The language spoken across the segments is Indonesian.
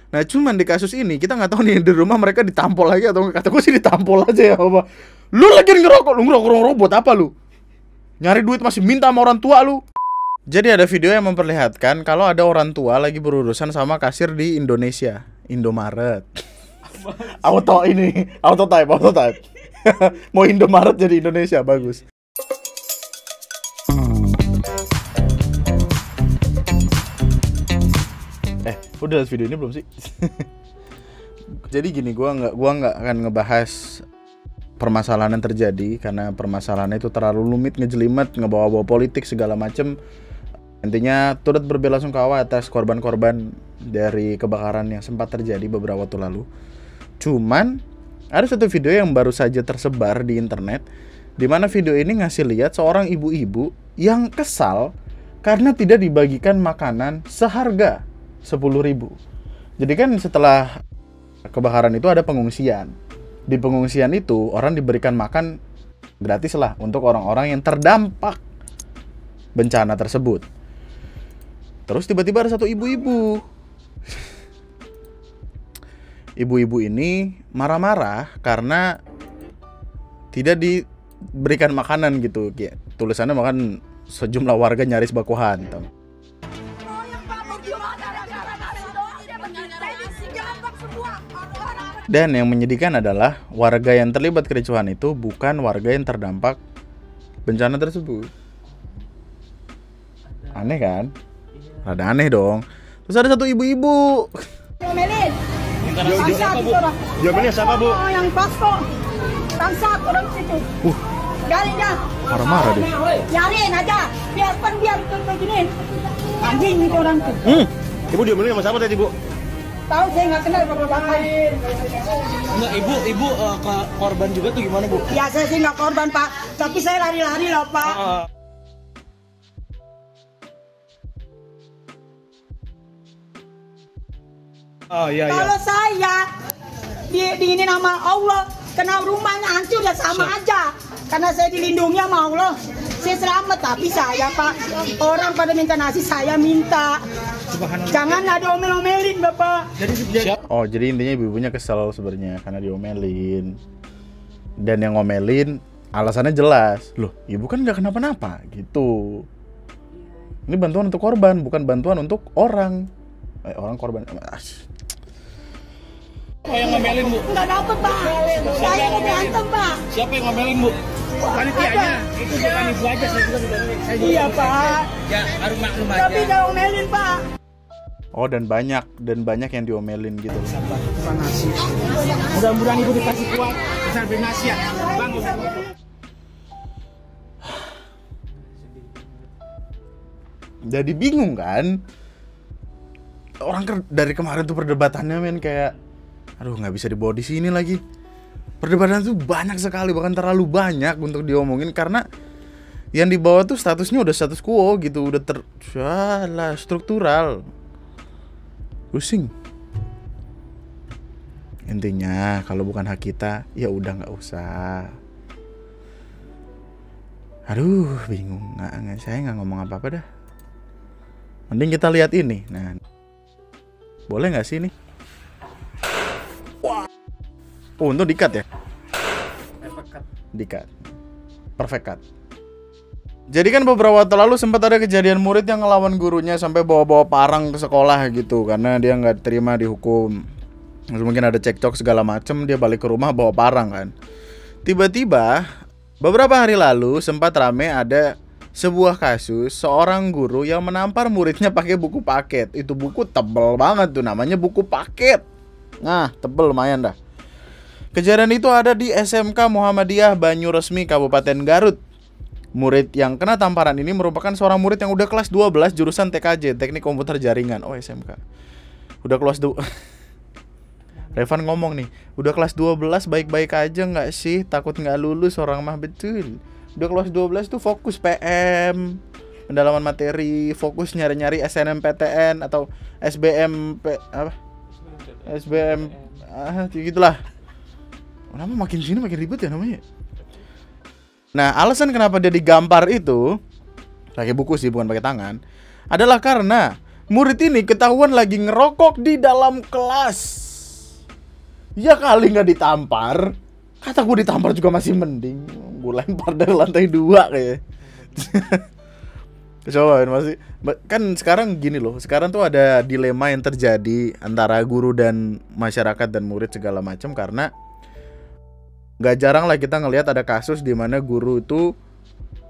Nah cuman di kasus ini kita nggak tahu nih di rumah mereka ditampol lagi atau nggak. Kata gue sih ditampol aja ya apa. Lu lagi ngerokok, lu ngerokok buat apa lu? Nyari duit masih minta sama orang tua lu. Jadi ada video yang memperlihatkan kalau ada orang tua lagi berurusan sama kasir di Indonesia, Indomaret. Auto type. Mau Indomaret jadi Indonesia, bagus. Udah lihat video ini belum sih? Jadi gini, gua nggak akan ngebahas permasalahan yang terjadi karena permasalahannya itu terlalu rumit, ngejelimet, ngebawa-bawa politik segala macem. Intinya turut berbelasungkawa atas korban-korban dari kebakaran yang sempat terjadi beberapa waktu lalu. Cuman ada satu video yang baru saja tersebar di internet, di mana video ini ngasih lihat seorang ibu-ibu yang kesal karena tidak dibagikan makanan seharga 10.000. Jadi kan setelah kebakaran itu ada pengungsian. Di pengungsian itu orang diberikan makan gratis lah untuk orang-orang yang terdampak bencana tersebut. Terus tiba-tiba ada satu ibu-ibu. Ibu-ibu ini marah-marah karena tidak diberikan makanan gitu. Kayak tulisannya makan sejumlah warga nyaris baku hantam. Dan yang menyedihkan adalah warga yang terlibat kericuhan itu bukan warga yang terdampak bencana tersebut. Aneh kan? Rada aneh dong. Terus ada satu ibu-ibu. Diomelin. Diomelin siapa, Bu? Oh, yang pasko. Bangsat orang situ. Gali dah. Marah-marah deh. Nyariin aja. Biarpun biar begini. Anjing itu orang tuh. Ibu diomelin sama siapa tadi, Bu? Tahu saya nggak kenal bapak-bapak. Enggak, ibu ke korban juga tuh gimana, Bu? Ya saya sih nggak korban, Pak. Tapi saya lari-lari loh, Pak. Oh iya. Kalau saya di ini nama Allah, kena rumahnya hancur ya sama aja. Karena saya dilindungi sama Allah, saya selamat. Tapi saya, Pak, orang pada minta nasi, saya minta. Jangan ada omel-omelin, Bapak. Oh, jadi intinya ibu-ibunya kesel sebenarnya karena diomelin. Dan yang ngomelin alasannya jelas. Loh, ibu kan nggak kenapa-napa gitu. Ini bantuan untuk korban, bukan bantuan untuk orang. Orang korban. Siapa yang ngomelin, Bu? Nggak dapet, Pak. Saya mau berantem, Pak. Siapa yang ngomelin, Bu? Panitianya. Itu bukan ibu aja, saya juga sudah saya. Iya, Pak. Ya, harus maklum aja. Tapi jangan omelin, Pak. Oh, dan banyak yang diomelin gitu. Nasi. Mudah-mudahan ibu dikasih kuat. Besar beri nasi ya. Bang, jadi bingung kan? Orang dari kemarin tuh perdebatannya men kayak aduh nggak bisa dibawa di sini lagi. Perdebatan tuh banyak sekali, bahkan terlalu banyak untuk diomongin karena yang dibawa tuh statusnya udah status quo gitu, udah struktural. Pusing. Intinya kalau bukan hak kita ya udah nggak usah. Aduh bingung, saya nggak ngomong apa-apa dah. Mending kita lihat ini. Nah, boleh nggak sih ini? Wah, untung di-cut ya. Di-cut. Perfect cut. Jadi kan beberapa waktu lalu sempat ada kejadian murid yang ngelawan gurunya sampai bawa-bawa parang ke sekolah gitu karena dia nggak terima dihukum. Terus mungkin ada cekcok segala macem, dia balik ke rumah bawa parang kan. Tiba-tiba beberapa hari lalu sempat rame ada sebuah kasus seorang guru yang menampar muridnya pakai buku paket. Itu buku tebel banget tuh, namanya buku paket. Nah, tebel lumayan dah. Kejadian itu ada di SMK Muhammadiyah Banyuresmi Kabupaten Garut. Murid yang kena tamparan ini merupakan seorang murid yang udah kelas 12 jurusan TKJ, Teknik Komputer Jaringan. Oh, SMK. Udah kelas 2. Revan ngomong nih, udah kelas 12 baik-baik aja nggak sih? Takut nggak lulus orang mah, betul. Udah kelas 12 tuh fokus PM, pendalaman materi, fokus nyari-nyari SNMPTN atau SBM gitulah. Kenapa makin sini makin ribet ya namanya? Nah, alasan kenapa dia digampar itu pakai buku sih, bukan pakai tangan, adalah karena murid ini ketahuan lagi ngerokok di dalam kelas. Ya kali nggak ditampar. Kata gue ditampar juga masih mending. Gue lempar dari lantai 2 kayak. Coba masih kan sekarang gini loh. Sekarang tuh ada dilema yang terjadi antara guru dan masyarakat dan murid segala macam, karena nggak jarang lah kita ngelihat ada kasus di mana guru itu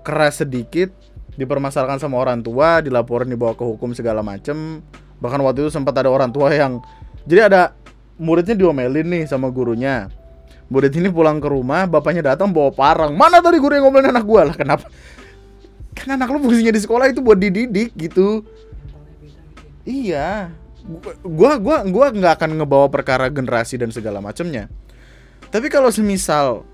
keras sedikit, dipermasalahkan sama orang tua, dilaporin, dibawa ke hukum segala macem. Bahkan waktu itu sempat ada orang tua yang, jadi ada muridnya diomelin nih sama gurunya. Murid ini pulang ke rumah, bapaknya datang bawa parang. Mana tadi guru yang ngomelin anak gua? Lah kenapa? Kan anak lu fungsinya di sekolah itu buat dididik gitu. Iya. Gua nggak akan ngebawa perkara generasi dan segala macemnya. Tapi kalau semisal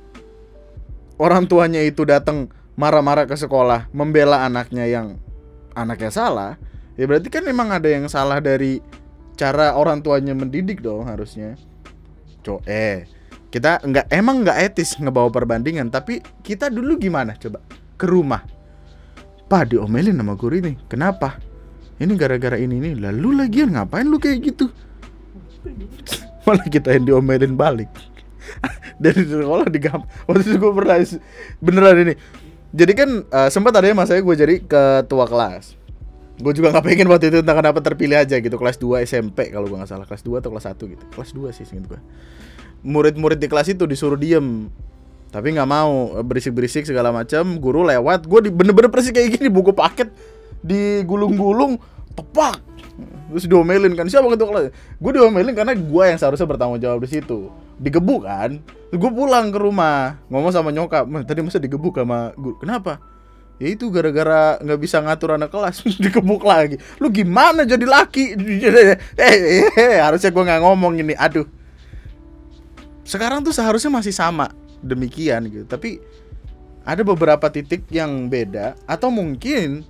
orang tuanya itu datang marah-marah ke sekolah, membela anaknya yang anaknya salah, ya berarti kan memang ada yang salah dari cara orang tuanya mendidik dong harusnya. Kita emang nggak etis ngebawa perbandingan, tapi kita dulu gimana coba? Ke rumah, Pak diomelin sama guru ini, kenapa? Ini gara-gara ini nih. Lalu lagian ngapain lu kayak gitu? Malah kita yang diomelin balik. Dari sekolah digampar. Waktu itu gue pernah beneran ini. Jadi kan sempat ada yang masanya gue jadi ketua kelas. Gue juga gak pengen waktu itu entah kenapa terpilih aja gitu. Kelas 2 SMP kalau gue gak salah. Kelas 2 atau kelas 1 gitu. Kelas 2 sih gitu gue. Murid-murid di kelas itu disuruh diem, tapi gak mau, berisik-berisik segala macam. Guru lewat, gue bener-bener persis kayak gini. Buku paket digulung-gulung, tepak. Terus diomelin kan, siapa ketua kelas? Gue diomelin karena gue yang seharusnya bertanggung jawab di situ. Digebuk kan. Gue pulang ke rumah, ngomong sama nyokap, tadi masa digebuk sama guru. Kenapa? Ya itu gara-gara gak bisa ngatur anak kelas. Digebuk lagi. Lu gimana jadi laki? Harusnya gue gak ngomong ini. Aduh. Sekarang tuh seharusnya masih sama demikian gitu. Tapi ada beberapa titik yang beda. Atau mungkin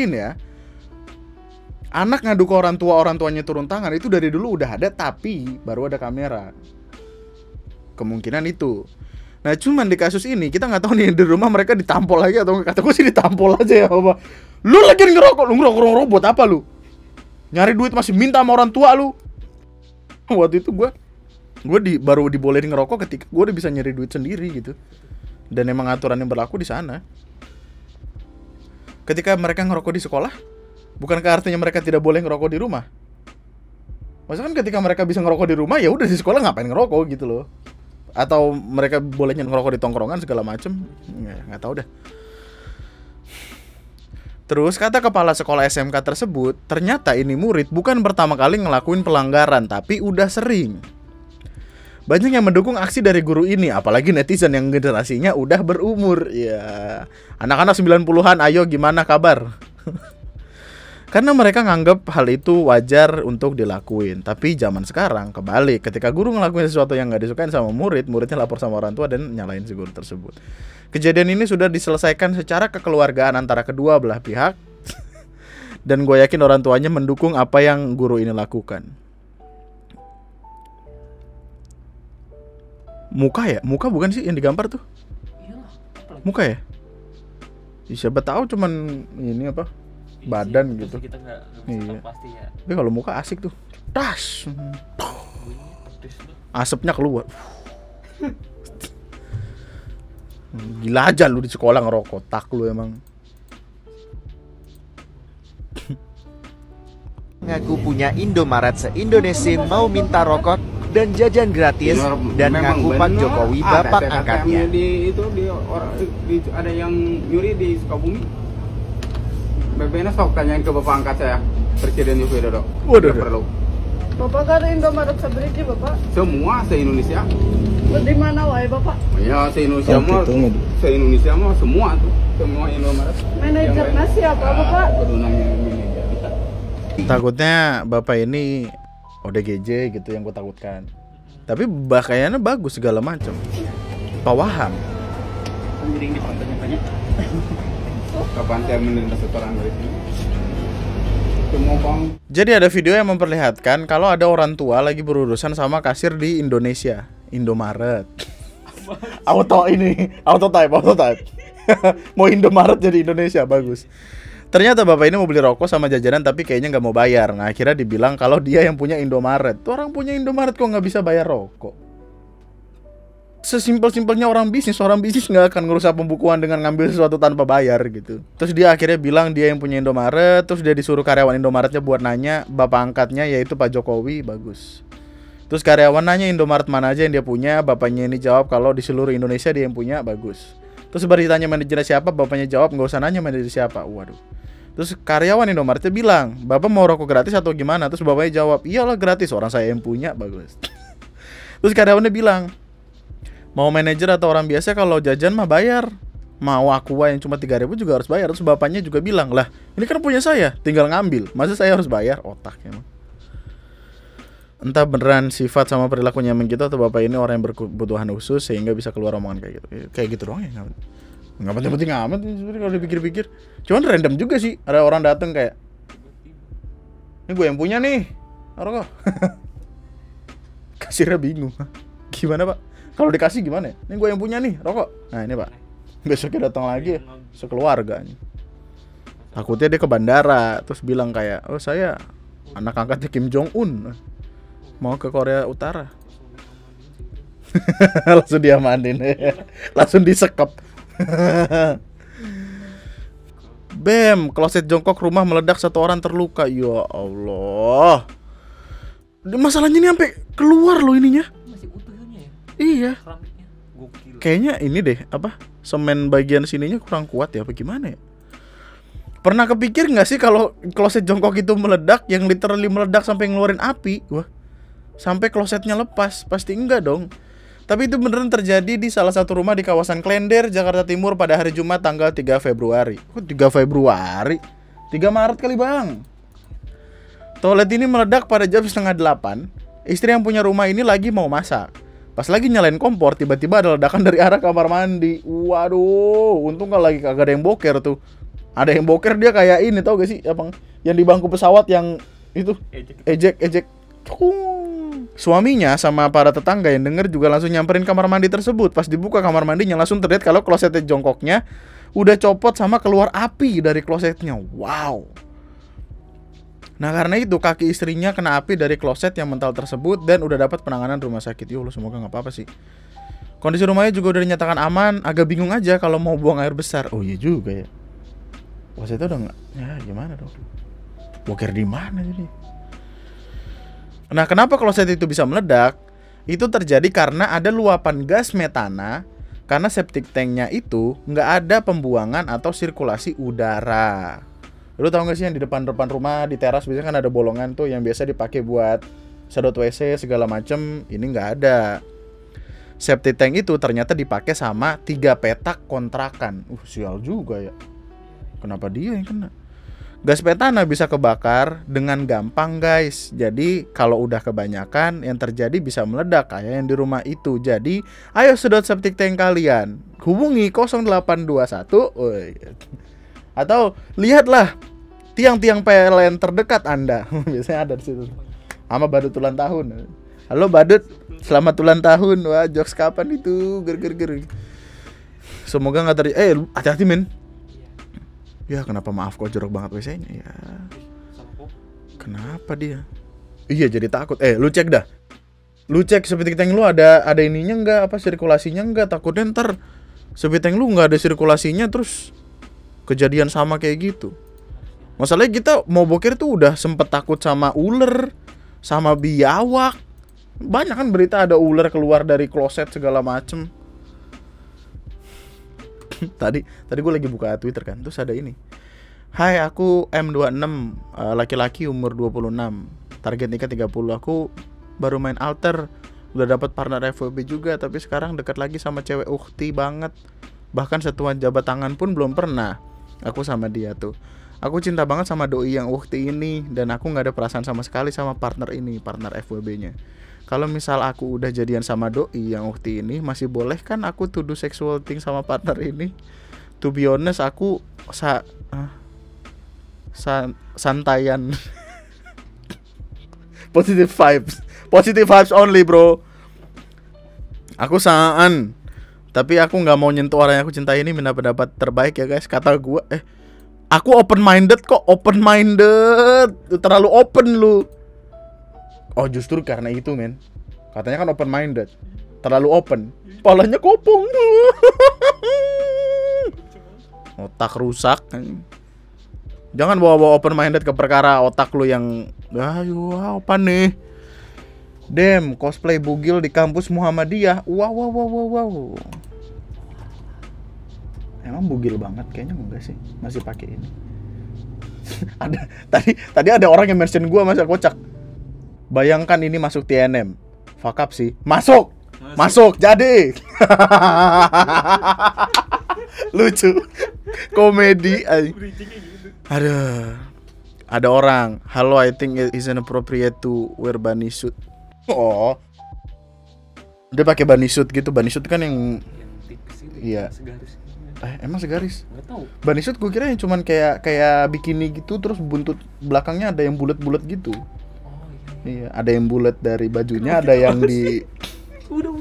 ya, anak ngadu ke orang tuanya turun tangan itu dari dulu udah ada, tapi baru ada kamera. Kemungkinan itu. Nah cuman di kasus ini kita nggak tahu nih di rumah mereka ditampol lagi atau nggak. Kata gue sih ditampol aja ya Bapak. Lu lagi ngerokok, lu ngerokok buat apa lu? Nyari duit masih minta sama orang tua lu. Waktu itu gue baru dibolehin ngerokok ketika gue udah bisa nyari duit sendiri gitu. Dan emang aturan yang berlaku di sana. Ketika mereka ngerokok di sekolah, bukankah artinya mereka tidak boleh ngerokok di rumah? Maksudnya kan ketika mereka bisa ngerokok di rumah, ya udah di sekolah ngapain ngerokok gitu loh. Atau mereka bolehnya ngerokok di tongkrongan segala macem, nggak tahu dah. Terus kata kepala sekolah SMK tersebut, ternyata ini murid bukan pertama kali ngelakuin pelanggaran, tapi udah sering. Banyak yang mendukung aksi dari guru ini, apalagi netizen yang generasinya udah berumur. Ya, anak-anak 90-an, ayo gimana kabar? Karena mereka nganggap hal itu wajar untuk dilakuin. Tapi zaman sekarang kebalik, ketika guru ngelakuin sesuatu yang gak disukain sama murid, muridnya lapor sama orang tua dan nyalain si guru tersebut. Kejadian ini sudah diselesaikan secara kekeluargaan antara kedua belah pihak. Dan gue yakin orang tuanya mendukung apa yang guru ini lakukan. Muka ya? Muka bukan sih yang digambar tuh? Muka ya? Siapa tahu cuman ini apa? Badan gitu. Kita nggak iya. Pasti ya. Tapi kalau muka asik tuh. Tas. Asapnya keluar. Gila aja lu di sekolah ngerokok. Tak lu emang. Ngaku punya Indomaret se-Indonesia mau minta rokok dan jajan gratis dan ngaku Pak Jokowi bapak angkatnya. Ada yang nyuri di Sukabumi. BBM sok tanyain ke bapak angkat saya, Presiden Joko Widodo. Waduh. Perlu. Bapak gak ada Indomaret seberiti Bapak? Semua se-Indonesia. Di mana wae Bapak? Ya se-Indonesia mah, se-Indonesia mah semua tuh, semua Indomaret. Manajernya siapa Bapak? Berunangnya manajer. Takutnya bapak ini ODGJ gitu yang gue takutkan. Tapi pakaiannya bagus segala macam. Pawaham. Pengiring di pantai-pantai. Kapan saya menerima setoran dari sini? Semua bang. Jadi ada video yang memperlihatkan kalau ada orang tua lagi berurusan sama kasir di Indonesia, Indomaret. Auto type. Mau Indomaret jadi Indonesia, bagus. Ternyata bapak ini mau beli rokok sama jajanan tapi kayaknya nggak mau bayar. Nah akhirnya dibilang kalau dia yang punya Indomaret. Tuh orang punya Indomaret kok nggak bisa bayar rokok? Sesimpel-simpelnya orang bisnis nggak akan ngerusak pembukuan dengan ngambil sesuatu tanpa bayar gitu. Terus dia akhirnya bilang dia yang punya Indomaret. Terus dia disuruh karyawan Indomaretnya buat nanya bapak angkatnya yaitu Pak Jokowi. Bagus. Terus karyawan nanya Indomaret mana aja yang dia punya. Bapaknya ini jawab kalau di seluruh Indonesia dia yang punya. Bagus. Terus baru ditanya manajernya siapa, bapaknya jawab nggak usah nanya manajer siapa. Waduh. Terus karyawan Indomaretnya bilang, bapak mau rokok gratis atau gimana? Terus bapaknya jawab, iyalah gratis, orang saya yang punya. Bagus. Terus karyawannya bilang, mau manajer atau orang biasa kalau jajan mah bayar. Mau Aqua yang cuma 3.000 juga harus bayar. Terus bapaknya juga bilang, lah ini kan punya saya, tinggal ngambil, masa saya harus bayar? Otak emang. Entah beneran sifat sama perilakunya emang gitu atau bapak ini orang yang berkebutuhan khusus sehingga bisa keluar omongan kayak gitu. Kayak gitu doang ya, nggak penting-penting amat sebenarnya kalau dipikir-pikir. Cuman random juga sih, ada orang datang kayak, ini gue yang punya nih rokok. Kasirnya bingung, gimana pak? Kalau dikasih gimana? Ini gue yang punya nih rokok. Nah ini pak, besoknya datang lagi sekeluarga. Takutnya dia ke bandara terus bilang kayak, oh saya anak angkatnya Kim Jong Un, mau ke Korea Utara. Langsung diamanin, langsung disekap. Bam, kloset jongkok rumah meledak, 1 orang terluka. Ya Allah. Masalahnya ini sampai keluar loh ininya. Masih utuhnya ya? Iya. Keramiknya. Gokil. Kayaknya ini deh, apa? Semen bagian sininya kurang kuat ya, apa gimana ya? Pernah kepikir nggak sih kalau kloset jongkok itu meledak, yang literally meledak sampai ngeluarin api? Wah. Sampai klosetnya lepas, pasti enggak dong. Tapi itu beneran terjadi di salah satu rumah di kawasan Klender, Jakarta Timur pada hari Jumat tanggal 3 Februari. Kok 3 Februari? 3 Maret kali bang. Toilet ini meledak pada jam 7:30. Istri yang punya rumah ini lagi mau masak. Pas lagi nyalain kompor, tiba-tiba ada ledakan dari arah kamar mandi. Waduh, untung kalau lagi kagak ada yang boker tuh. Ada yang boker dia kayak ini, tau gak sih abang? Yang di bangku pesawat yang itu ejek. Suaminya sama para tetangga yang denger juga langsung nyamperin kamar mandi tersebut. Pas dibuka kamar mandinya langsung terlihat kalau klosetnya jongkoknya udah copot sama keluar api dari klosetnya. Wow. Nah karena itu kaki istrinya kena api dari kloset yang mental tersebut dan udah dapat penanganan rumah sakit. Ya Allah, semoga nggak apa-apa sih. Kondisi rumahnya juga udah dinyatakan aman. Agak bingung aja kalau mau buang air besar. Oh iya juga ya. Klosetnya udah nggak. Ya gimana dong? Boker di mana jadi? Nah, kenapa kloset itu bisa meledak? Itu terjadi karena ada luapan gas metana. Karena septic tanknya itu nggak ada pembuangan atau sirkulasi udara. Lu tau gak sih yang di depan rumah, di teras biasanya kan ada bolongan tuh yang biasa dipakai buat sedot WC segala macem. Ini nggak ada. Septic tank itu ternyata dipakai sama 3 petak kontrakan. Sial juga ya. Kenapa dia yang kena? Gas metana bisa kebakar dengan gampang guys. Jadi kalau udah kebanyakan yang terjadi bisa meledak kayak yang di rumah itu. Jadi ayo sedot septic tank kalian. Hubungi 0821 atau lihatlah tiang-tiang PLN terdekat Anda. Biasanya ada di situ. Sama badut ulang tahun. Halo badut, selamat ulang tahun. Wah, jokes kapan itu? Ger. Semoga nggak terjadi. Hati-hati men. Ya kenapa maaf kok jorok banget WC-nya ya. Kenapa dia? Iya jadi takut. Lu cek dah. Lu cek septic tank lu ada ininya enggak, apa sirkulasinya enggak. Takutnya ntar septic tank lu enggak ada sirkulasinya terus kejadian sama kayak gitu. Masalahnya kita mau boker tuh udah sempet takut sama ular, sama biawak. Banyak kan berita ada ular keluar dari kloset segala macem. Tadi gue lagi buka Twitter kan, terus ada ini. Hai, aku M26, laki-laki umur 26, target nikah 30. Aku baru main alter, udah dapat partner FWB juga, tapi sekarang dekat lagi sama cewek ukti banget. Bahkan sentuhan jabat tangan pun belum pernah. Aku sama dia tuh. Aku cinta banget sama doi yang ukti ini, dan aku nggak ada perasaan sama sekali sama partner ini, partner FWB-nya. Kalau misal aku udah jadian sama doi yang ukti ini, masih boleh kan aku tuduh sexual thing sama partner ini? To be honest, aku santayan. Positive vibes only bro. Aku saan, tapi aku nggak mau nyentuh orang yang aku cintai ini. Minta pendapat terbaik ya guys. Kata gue Aku open minded kok, open minded. Terlalu open lu. Oh justru karena itu men. Katanya kan open minded. Terlalu open. Palanya kopong. Otak rusak. Jangan bawa-bawa open minded ke perkara otak lu yang ayo apa nih. Dem, cosplay bugil di kampus Muhammadiyah. Wow. Emang bugil banget kayaknya enggak sih, masih pakai ini. Ada tadi ada orang yang mention gua masa kocak. Bayangkan ini masuk TNM. Fuck up sih. Masuk jadi. Lucu. Komedi. Aduh. Ada orang, "Halo, I think it is inappropriate to wear bunny suit." Oh. Dia pakai bunny suit gitu. Bunny suit kan yang tipis itu. Iya. Segaris. Emang segaris? Nggak tahu. Bunny suit gue kira yang cuman kayak bikini gitu, terus buntut belakangnya ada yang bulat-bulat gitu. Oh Iya, iya. ada yang bulat dari bajunya, ada yang di Udah.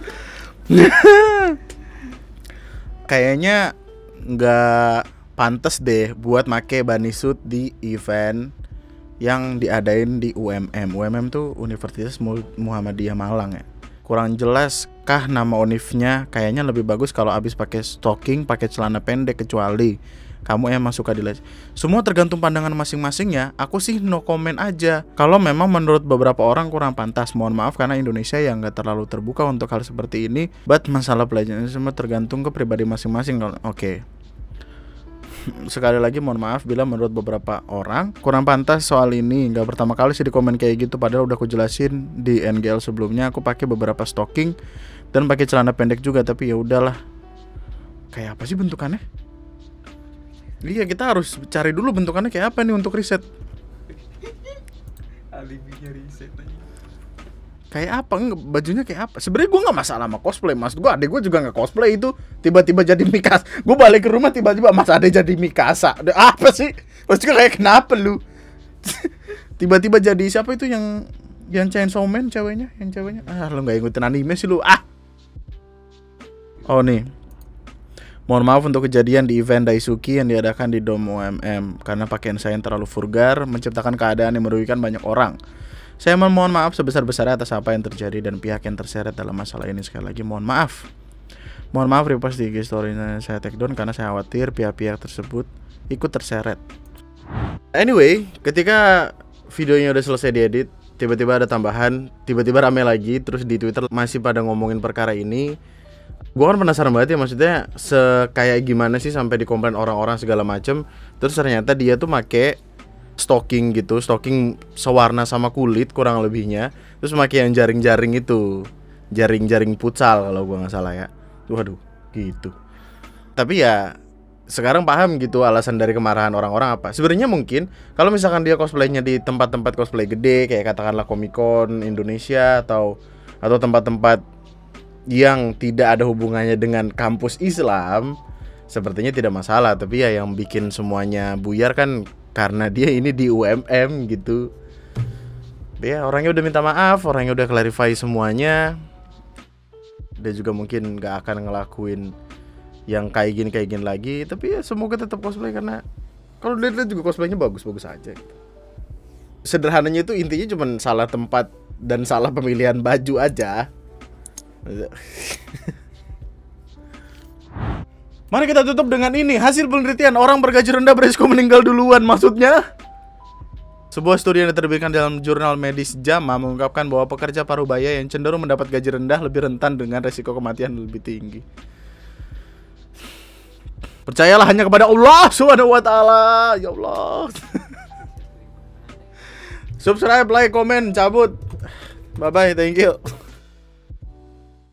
Kayaknya nggak pantas deh buat make bunny suit di event yang diadain di UMM. UMM tuh Universitas Muhammadiyah Malang ya. Kurang jelas kah nama univnya? Kayaknya lebih bagus kalau abis pakai stocking, pakai celana pendek, kecuali kamu emang suka diles. Semua tergantung pandangan masing-masing ya. Aku sih no comment aja. Kalau memang menurut beberapa orang kurang pantas, mohon maaf karena Indonesia yang nggak terlalu terbuka untuk hal seperti ini. But masalah pelajaran semua tergantung ke pribadi masing-masing. Oke. Sekali lagi mohon maaf bila menurut beberapa orang kurang pantas soal ini. Nggak pertama kali sih di komen kayak gitu, padahal udah aku jelasin di NGL sebelumnya. Aku pakai beberapa stocking dan pakai celana pendek juga, tapi ya udahlah. Kayak apa sih bentukannya? Iya, kita harus cari dulu bentukannya kayak apa nih untuk riset. Alibinya riset aja. Kayak apa? Bajunya kayak apa? Sebenarnya gue nggak masalah sama cosplay, mas. Gue adek gue juga nggak cosplay itu. Tiba-tiba jadi Mikasa. Gue balik ke rumah tiba-tiba mas adek jadi Mikasa. Apa sih? Maksudnya kayak kenapa lu? Tiba-tiba jadi siapa itu yang Chainsaw Man ceweknya? Yang ceweknya? Lu nggak ngikutin anime sih lu. Oh nih. Mohon maaf untuk kejadian di event Daisuki yang diadakan di Dom UMM karena pakaian saya yang terlalu vulgar menciptakan keadaan yang merugikan banyak orang. Saya mohon maaf sebesar-besarnya atas apa yang terjadi dan pihak yang terseret dalam masalah ini. Sekali lagi mohon maaf. Mohon maaf repost di IG story-nya saya take down karena saya khawatir pihak-pihak tersebut ikut terseret. Anyway, ketika videonya udah selesai diedit, tiba-tiba ada tambahan, tiba-tiba rame lagi, terus di Twitter masih pada ngomongin perkara ini. Gue kan penasaran banget ya, maksudnya kayak gimana sih sampai dikomplain orang-orang segala macem. Terus ternyata dia tuh make stocking gitu, stocking sewarna sama kulit kurang lebihnya. Terus pakai yang jaring-jaring itu, jaring-jaring futsal kalau gue nggak salah ya. Waduh, gitu. Tapi ya sekarang paham gitu alasan dari kemarahan orang-orang apa. Sebenarnya mungkin kalau misalkan dia cosplaynya di tempat-tempat cosplay gede kayak katakanlah Comic-Con Indonesia atau tempat-tempat yang tidak ada hubungannya dengan kampus Islam, sepertinya tidak masalah. Tapi ya yang bikin semuanya buyar kan karena dia ini di UMM gitu. Dia orangnya udah minta maaf, orangnya udah clarify semuanya. Dia juga mungkin gak akan ngelakuin yang kayak gini lagi. Tapi ya semoga tetap cosplay karena kalau dilihat juga cosplaynya bagus-bagus aja gitu. Sederhananya itu intinya cuma salah tempat dan salah pemilihan baju aja. Mari kita tutup dengan ini. Hasil penelitian, orang bergaji rendah berisiko meninggal duluan. Maksudnya sebuah studi yang diterbitkan dalam jurnal medis JAMA mengungkapkan bahwa pekerja parubaya yang cenderung mendapat gaji rendah lebih rentan dengan resiko kematian lebih tinggi. Percayalah hanya kepada Allah Subhanahu wa taala. Ya Allah. Subscribe, like, komen, cabut. Bye bye, thank you.